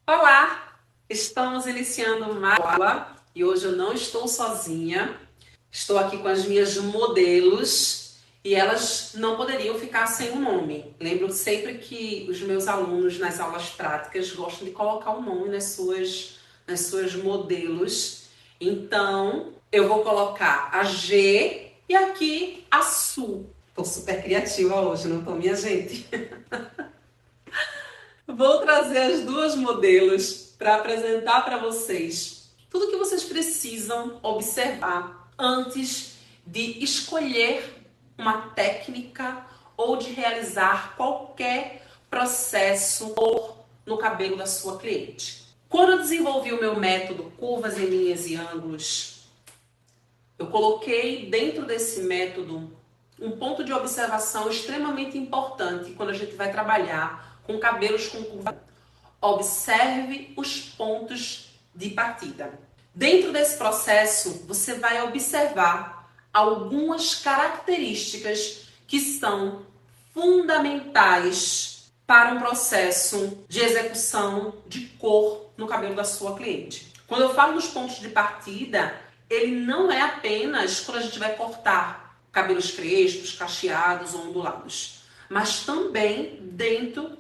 Olá! Estamos iniciando mais aula e hoje eu não estou sozinha. Estou aqui com as minhas modelos e elas não poderiam ficar sem um nome. Lembro sempre que os meus alunos nas aulas práticas gostam de colocar um nome nas suas modelos. Então, eu vou colocar a G e aqui a Su. Estou super criativa hoje, não estou, minha gente? Vou trazer as duas modelos para apresentar para vocês tudo que vocês precisam observar antes de escolher uma técnica ou de realizar qualquer processo no cabelo da sua cliente. Quando eu desenvolvi o meu método Curvas em Linhas e Ângulos, eu coloquei dentro desse método um ponto de observação extremamente importante quando a gente vai trabalhar com cabelos com curva. Observe os pontos de partida. Dentro desse processo, você vai observar algumas características que são fundamentais para um processo de execução de cor no cabelo da sua cliente. Quando eu falo dos pontos de partida, ele não é apenas quando a gente vai cortar cabelos crespos, cacheados ou ondulados, mas também dentro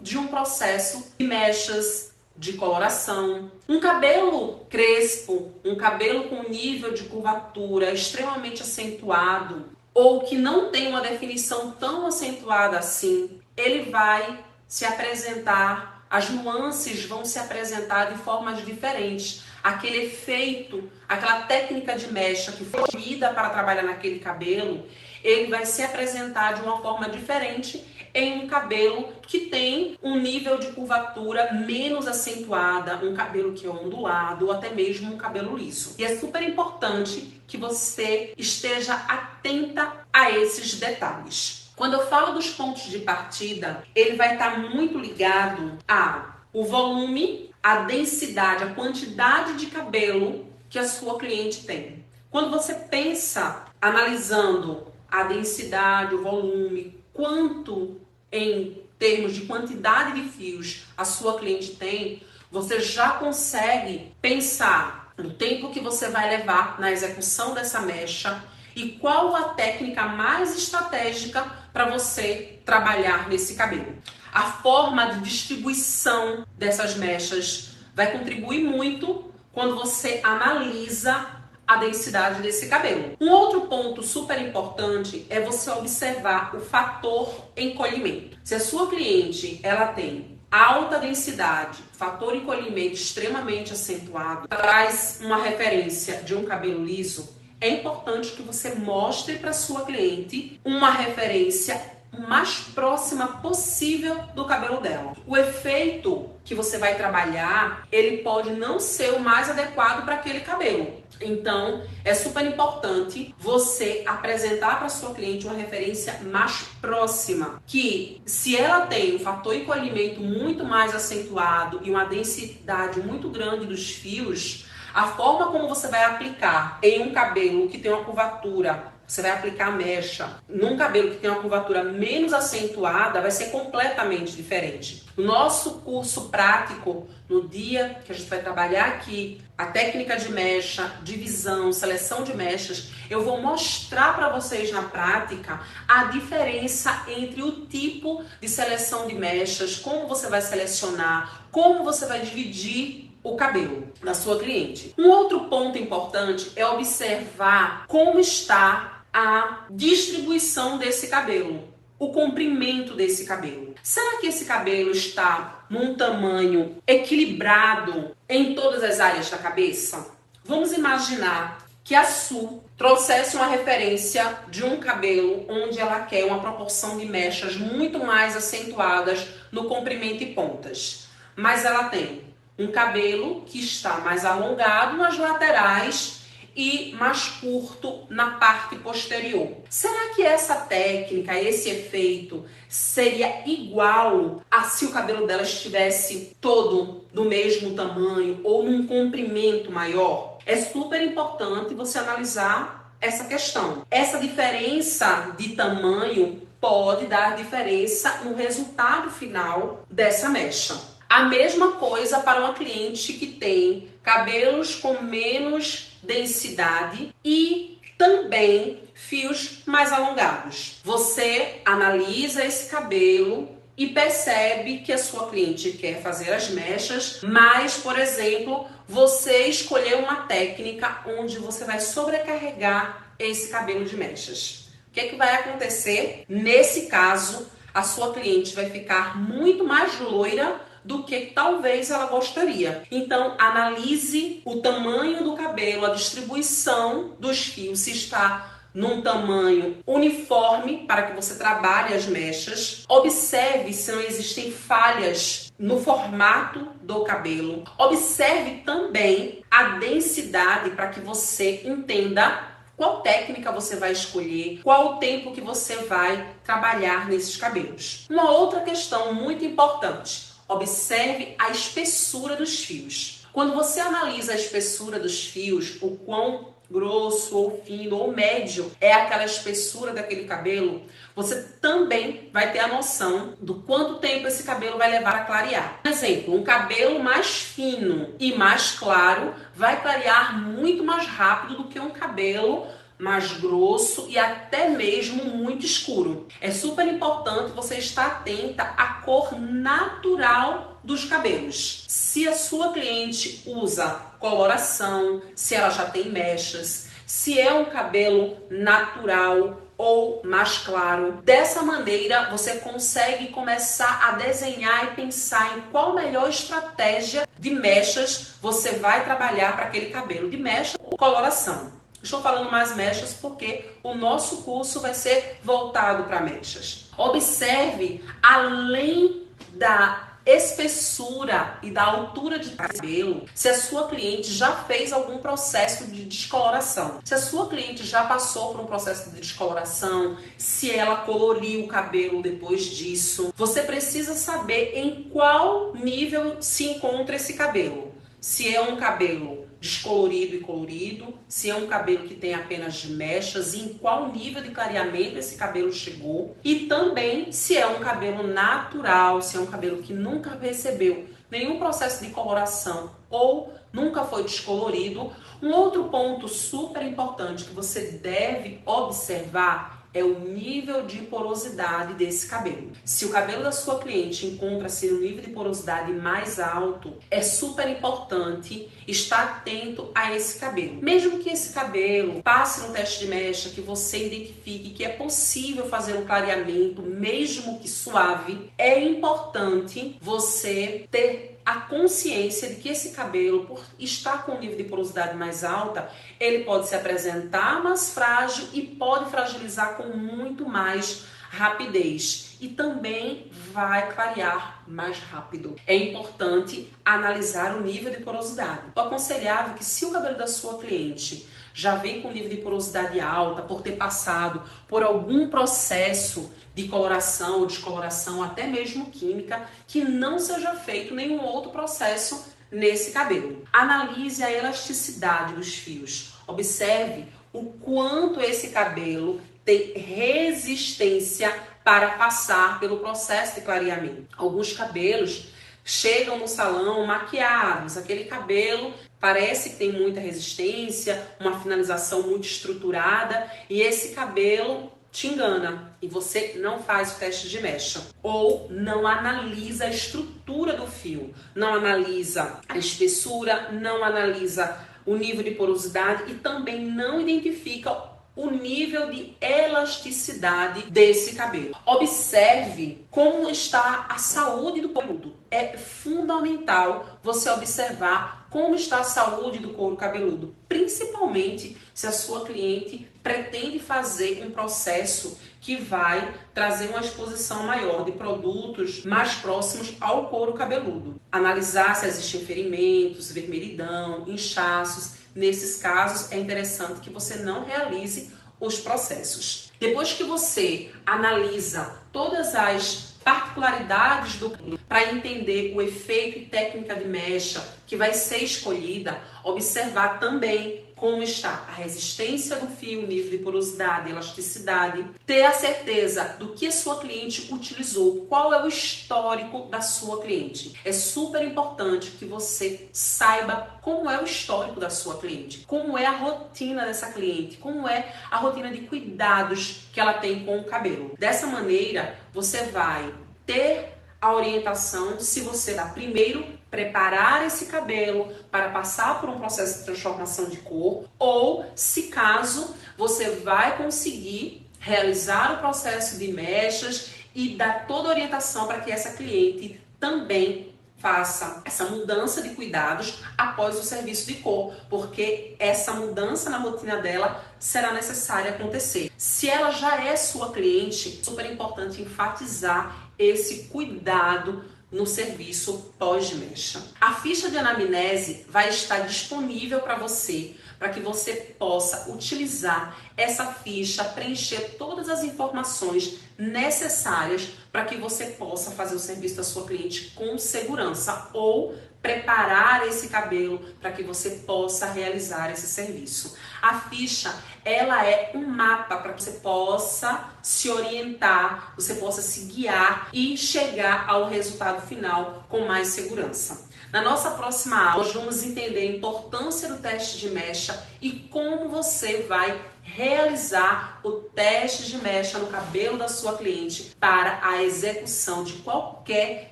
de um processo de mechas, de coloração. Um cabelo crespo, um cabelo com nível de curvatura extremamente acentuado ou que não tem uma definição tão acentuada assim, ele vai se apresentar, as nuances vão se apresentar de formas diferentes. Aquele efeito, aquela técnica de mecha que foi escolhida para trabalhar naquele cabelo, ele vai se apresentar de uma forma diferente em um cabelo que tem um nível de curvatura menos acentuada, um cabelo que é ondulado ou até mesmo um cabelo liso. E é super importante que você esteja atenta a esses detalhes. Quando eu falo dos pontos de partida, ele vai estar muito ligado ao volume, a densidade, a quantidade de cabelo que a sua cliente tem. Quando você pensa analisando a densidade, o volume, quanto em termos de quantidade de fios a sua cliente tem, você já consegue pensar no tempo que você vai levar na execução dessa mecha e qual a técnica mais estratégica para você trabalhar nesse cabelo. A forma de distribuição dessas mechas vai contribuir muito quando você analisa a densidade desse cabelo. Um outro ponto super importante é você observar o fator encolhimento. Se a sua cliente ela tem alta densidade, fator encolhimento extremamente acentuado, traz uma referência de um cabelo liso, é importante que você mostre para sua cliente uma referência mais próxima possível do cabelo dela. O efeito que você vai trabalhar, ele pode não ser o mais adequado para aquele cabelo. Então, é super importante você apresentar para sua cliente uma referência mais próxima, que se ela tem um fator encolhimento muito mais acentuado e uma densidade muito grande dos fios, a forma como você vai aplicar em um cabelo que tem uma curvatura, você vai aplicar a mecha num cabelo que tem uma curvatura menos acentuada, vai ser completamente diferente. No nosso curso prático, no dia que a gente vai trabalhar aqui, a técnica de mecha, divisão, seleção de mechas, eu vou mostrar para vocês na prática a diferença entre o tipo de seleção de mechas, como você vai selecionar, como você vai dividir o cabelo da sua cliente. Um outro ponto importante é observar como está a distribuição desse cabelo, o comprimento desse cabelo. Será que esse cabelo está num tamanho equilibrado em todas as áreas da cabeça? Vamos imaginar que a Su trouxesse uma referência de um cabelo onde ela quer uma proporção de mechas muito mais acentuadas no comprimento e pontas. Mas ela tem um cabelo que está mais alongado nas laterais e mais curto na parte posterior. Será que essa técnica, esse efeito, seria igual a se o cabelo dela estivesse todo do mesmo tamanho ou num comprimento maior? É super importante você analisar essa questão. Essa diferença de tamanho pode dar diferença no resultado final dessa mecha. A mesma coisa para uma cliente que tem cabelos com menos densidade e também fios mais alongados. Você analisa esse cabelo e percebe que a sua cliente quer fazer as mechas, mas, por exemplo, você escolheu uma técnica onde você vai sobrecarregar esse cabelo de mechas. O que é que vai acontecer? Nesse caso, a sua cliente vai ficar muito mais loira do que talvez ela gostaria. Então, analise o tamanho do cabelo, a distribuição dos fios, se está num tamanho uniforme para que você trabalhe as mechas. Observe se não existem falhas no formato do cabelo. Observe também a densidade para que você entenda qual técnica você vai escolher, qual o tempo que você vai trabalhar nesses cabelos. Uma outra questão muito importante: observe a espessura dos fios. Quando você analisa a espessura dos fios, o quão grosso ou fino ou médio é aquela espessura daquele cabelo, você também vai ter a noção do quanto tempo esse cabelo vai levar a clarear. Por exemplo, um cabelo mais fino e mais claro vai clarear muito mais rápido do que um cabelo mais grosso e até mesmo muito escuro. É super importante você estar atenta à cor natural dos cabelos. Se a sua cliente usa coloração, se ela já tem mechas, se é um cabelo natural ou mais claro. Dessa maneira, você consegue começar a desenhar e pensar em qual melhor estratégia de mechas você vai trabalhar para aquele cabelo de mecha ou coloração. Estou falando mais mechas porque o nosso curso vai ser voltado para mechas. Observe, além da espessura e da altura de cabelo, se a sua cliente já fez algum processo de descoloração. Se a sua cliente já passou por um processo de descoloração, se ela coloriu o cabelo depois disso. Você precisa saber em qual nível se encontra esse cabelo. Se é um cabelo descolorido e colorido, se é um cabelo que tem apenas mechas e em qual nível de clareamento esse cabelo chegou, e também se é um cabelo natural, se é um cabelo que nunca recebeu nenhum processo de coloração ou nunca foi descolorido. Um outro ponto super importante que você deve observar é o nível de porosidade desse cabelo. Se o cabelo da sua cliente encontra-se no nível de porosidade mais alto, é super importante estar atento a esse cabelo. Mesmo que esse cabelo passe no teste de mecha, que você identifique que é possível fazer um clareamento, mesmo que suave, é importante você ter a consciência de que esse cabelo, por estar com um nível de porosidade mais alta, ele pode se apresentar mais frágil e pode fragilizar com muito mais rapidez. E também vai clarear mais rápido. É importante analisar o nível de porosidade. O aconselhável é que, se o cabelo da sua cliente já vem com nível de porosidade alta, por ter passado por algum processo de coloração ou descoloração, até mesmo química, que não seja feito nenhum outro processo nesse cabelo. Analise a elasticidade dos fios. Observe o quanto esse cabelo tem resistência para passar pelo processo de clareamento. Alguns cabelos chegam no salão maquiados, aquele cabelo parece que tem muita resistência, uma finalização muito estruturada, e esse cabelo te engana e você não faz o teste de mecha ou não analisa a estrutura do fio, não analisa a espessura, não analisa o nível de porosidade e também não identifica o nível de elasticidade desse cabelo. Observe como está a saúde do cabeludo. É fundamental você observar como está a saúde do couro cabeludo, principalmente se a sua cliente pretende fazer um processo que vai trazer uma exposição maior de produtos mais próximos ao couro cabeludo. Analisar se existem ferimentos, vermelhidão, inchaços. Nesses casos, é interessante que você não realize os processos. Depois que você analisa todas as particularidades do cabelo para entender o efeito e técnica de mecha que vai ser escolhida, observar também como está a resistência do fio, nível de porosidade, elasticidade, ter a certeza do que a sua cliente utilizou, qual é o histórico da sua cliente. É super importante que você saiba como é o histórico da sua cliente, como é a rotina dessa cliente, como é a rotina de cuidados que ela tem com o cabelo. Dessa maneira, você vai ter a orientação de se você vai primeiro preparar esse cabelo para passar por um processo de transformação de cor, ou se caso você vai conseguir realizar o processo de mechas e dar toda a orientação para que essa cliente também faça essa mudança de cuidados após o serviço de cor, porque essa mudança na rotina dela será necessária acontecer. Se ela já é sua cliente, é super importante enfatizar esse cuidado no serviço pós-mecha. A ficha de anamnese vai estar disponível para você, para que você possa utilizar essa ficha, preencher todas as informações necessárias para que você possa fazer o serviço da sua cliente com segurança ou preparar esse cabelo para que você possa realizar esse serviço. A ficha, ela é um mapa para que você possa se orientar, você possa se guiar e chegar ao resultado final com mais segurança. Na nossa próxima aula, nós vamos entender a importância do teste de mecha e como você vai realizar o teste de mecha no cabelo da sua cliente para a execução de qualquer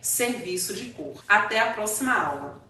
serviço de cor. Até a próxima aula!